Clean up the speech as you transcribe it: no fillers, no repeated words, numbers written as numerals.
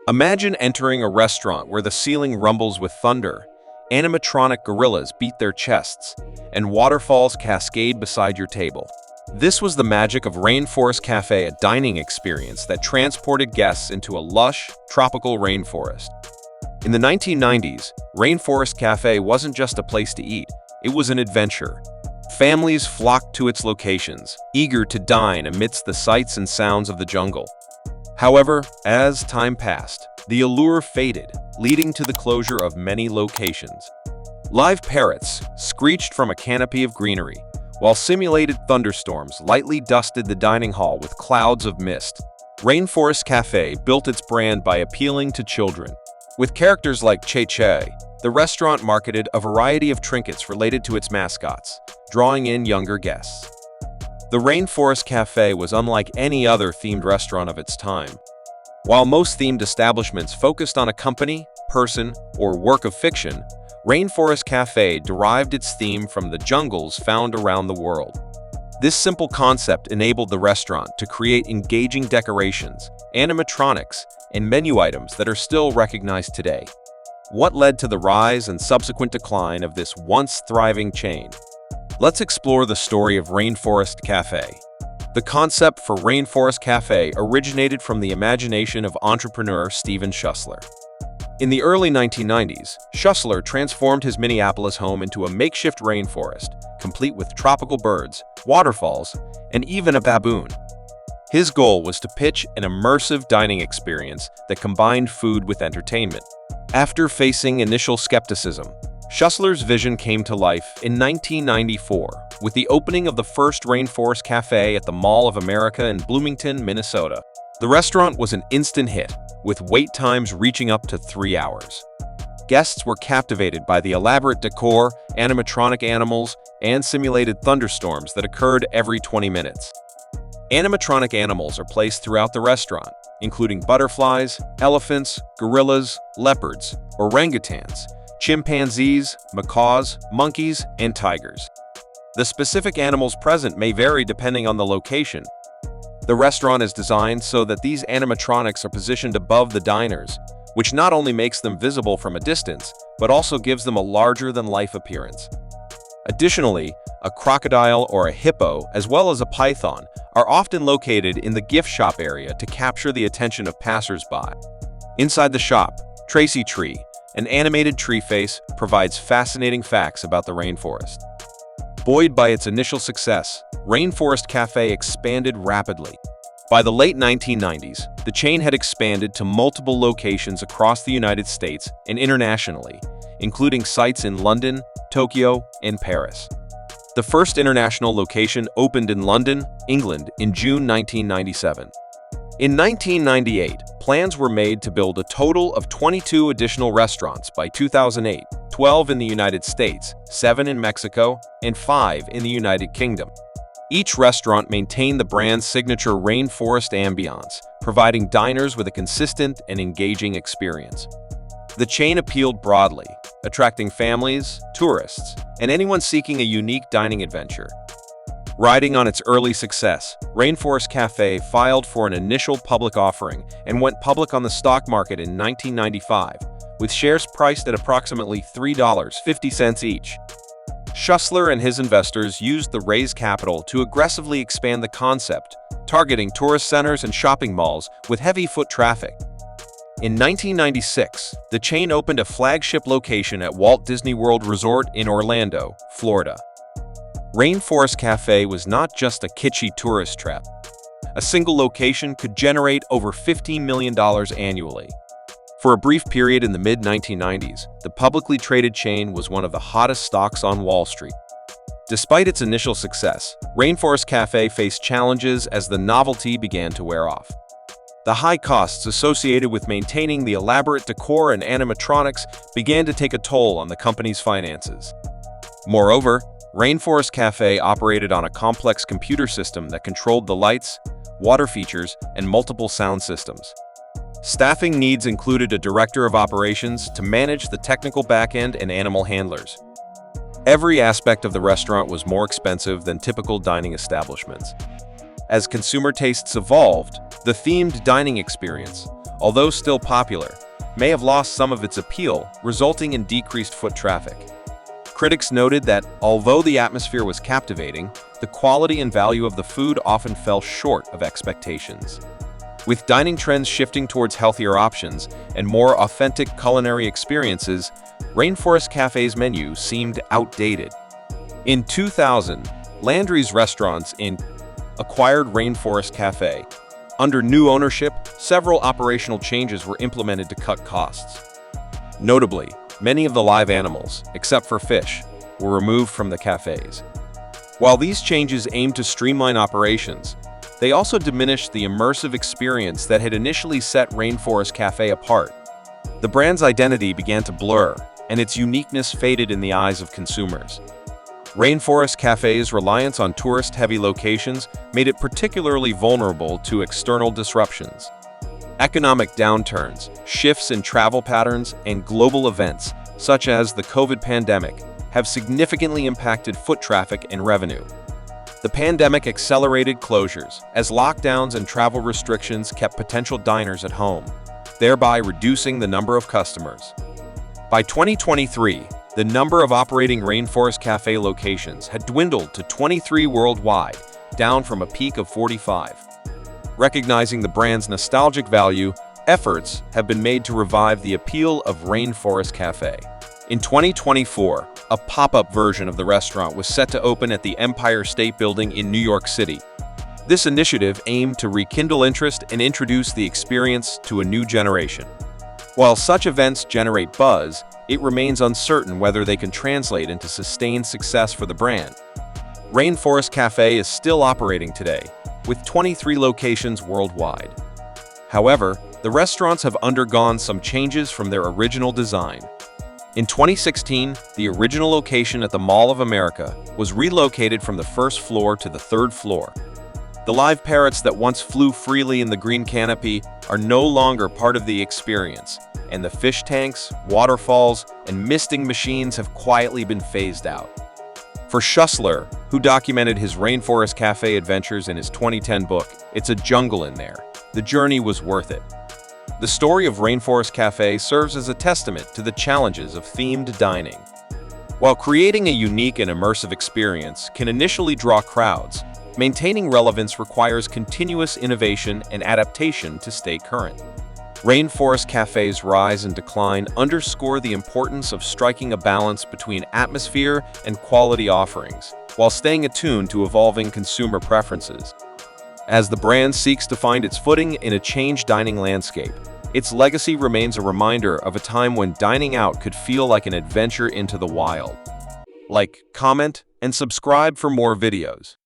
Imagine entering a restaurant where the ceiling rumbles with thunder, animatronic gorillas beat their chests, and waterfalls cascade beside your table. This was the magic of Rainforest Cafe, a dining experience that transported guests into a lush, tropical rainforest. In the 1990s, Rainforest Cafe wasn't just a place to eat, it was an adventure. Families flocked to its locations, eager to dine amidst the sights and sounds of the jungle. However, as time passed, the allure faded, leading to the closure of many locations. Live parrots screeched from a canopy of greenery, while simulated thunderstorms lightly dusted the dining hall with clouds of mist. Rainforest Cafe built its brand by appealing to children. With characters like Che, the restaurant marketed a variety of trinkets related to its mascots, drawing in younger guests. The Rainforest Cafe was unlike any other themed restaurant of its time. While most themed establishments focused on a company, person, or work of fiction, Rainforest Cafe derived its theme from the jungles found around the world. This simple concept enabled the restaurant to create engaging decorations, animatronics, and menu items that are still recognized today. What led to the rise and subsequent decline of this once thriving chain? Let's explore the story of Rainforest Cafe. The concept for Rainforest Cafe originated from the imagination of entrepreneur Steven Schussler. In the early 1990s, Schussler transformed his Minneapolis home into a makeshift rainforest, complete with tropical birds, waterfalls, and even a baboon. His goal was to pitch an immersive dining experience that combined food with entertainment. After facing initial skepticism, Schussler's vision came to life in 1994 with the opening of the first Rainforest Cafe at the Mall of America in Bloomington, Minnesota. The restaurant was an instant hit, with wait times reaching up to 3 hours. Guests were captivated by the elaborate decor, animatronic animals, and simulated thunderstorms that occurred every 20 minutes. Animatronic animals are placed throughout the restaurant, including butterflies, elephants, gorillas, leopards, orangutans, chimpanzees, macaws, monkeys, and tigers. The specific animals present may vary depending on the location. The restaurant is designed so that these animatronics are positioned above the diners, which not only makes them visible from a distance, but also gives them a larger-than-life appearance. Additionally, a crocodile or a hippo, as well as a python, are often located in the gift shop area to capture the attention of passers-by. Inside the shop, Tracy Tree, an animated tree face, provides fascinating facts about the rainforest. Buoyed by its initial success, Rainforest Cafe expanded rapidly. By the late 1990s, the chain had expanded to multiple locations across the United States and internationally, including sites in London, Tokyo, and Paris. The first international location opened in London, England, in June 1997. In 1998, plans were made to build a total of 22 additional restaurants by 2008, 12 in the United States, 7 in Mexico, and 5 in the United Kingdom. Each restaurant maintained the brand's signature rainforest ambiance, providing diners with a consistent and engaging experience. The chain appealed broadly, attracting families, tourists, and anyone seeking a unique dining adventure. Riding on its early success, Rainforest Cafe filed for an initial public offering and went public on the stock market in 1995, with shares priced at approximately $3.50 each. Schussler and his investors used the raised capital to aggressively expand the concept, targeting tourist centers and shopping malls with heavy foot traffic. In 1996, the chain opened a flagship location at Walt Disney World Resort in Orlando, Florida. Rainforest Cafe was not just a kitschy tourist trap. A single location could generate over $15 million annually. For a brief period in the mid-1990s, the publicly traded chain was one of the hottest stocks on Wall Street. Despite its initial success, Rainforest Cafe faced challenges as the novelty began to wear off. The high costs associated with maintaining the elaborate decor and animatronics began to take a toll on the company's finances. Moreover, Rainforest Cafe operated on a complex computer system that controlled the lights, water features, and multiple sound systems. Staffing needs included a director of operations to manage the technical backend and animal handlers. Every aspect of the restaurant was more expensive than typical dining establishments. As consumer tastes evolved, the themed dining experience, although still popular, may have lost some of its appeal, resulting in decreased foot traffic. Critics noted that, although the atmosphere was captivating, the quality and value of the food often fell short of expectations. With dining trends shifting towards healthier options and more authentic culinary experiences, Rainforest Cafe's menu seemed outdated. In 2000, Landry's Restaurants Inc. acquired Rainforest Cafe. Under new ownership, several operational changes were implemented to cut costs. Notably, many of the live animals, except for fish, were removed from the cafes. While these changes aimed to streamline operations, they also diminished the immersive experience that had initially set Rainforest Cafe apart. The brand's identity began to blur, and its uniqueness faded in the eyes of consumers. Rainforest Cafe's reliance on tourist-heavy locations made it particularly vulnerable to external disruptions. Economic downturns, shifts in travel patterns, and global events, such as the COVID pandemic, have significantly impacted foot traffic and revenue. The pandemic accelerated closures, as lockdowns and travel restrictions kept potential diners at home, thereby reducing the number of customers. By 2023, the number of operating Rainforest Cafe locations had dwindled to 23 worldwide, down from a peak of 45. Recognizing the brand's nostalgic value, efforts have been made to revive the appeal of Rainforest Cafe. In 2024, a pop-up version of the restaurant was set to open at the Empire State Building in New York City. This initiative aimed to rekindle interest and introduce the experience to a new generation. While such events generate buzz, it remains uncertain whether they can translate into sustained success for the brand. Rainforest Cafe is still operating today, with 23 locations worldwide. However, the restaurants have undergone some changes from their original design. In 2016, the original location at the Mall of America was relocated from the first floor to the third floor. The live parrots that once flew freely in the green canopy are no longer part of the experience, and the fish tanks, waterfalls, and misting machines have quietly been phased out. For Schussler, who documented his Rainforest Cafe adventures in his 2010 book, "It's a Jungle in There," the journey was worth it. The story of Rainforest Cafe serves as a testament to the challenges of themed dining. While creating a unique and immersive experience can initially draw crowds, maintaining relevance requires continuous innovation and adaptation to stay current. Rainforest Cafe's rise and decline underscore the importance of striking a balance between atmosphere and quality offerings, while staying attuned to evolving consumer preferences. As the brand seeks to find its footing in a changed dining landscape, its legacy remains a reminder of a time when dining out could feel like an adventure into the wild. Like, comment, and subscribe for more videos.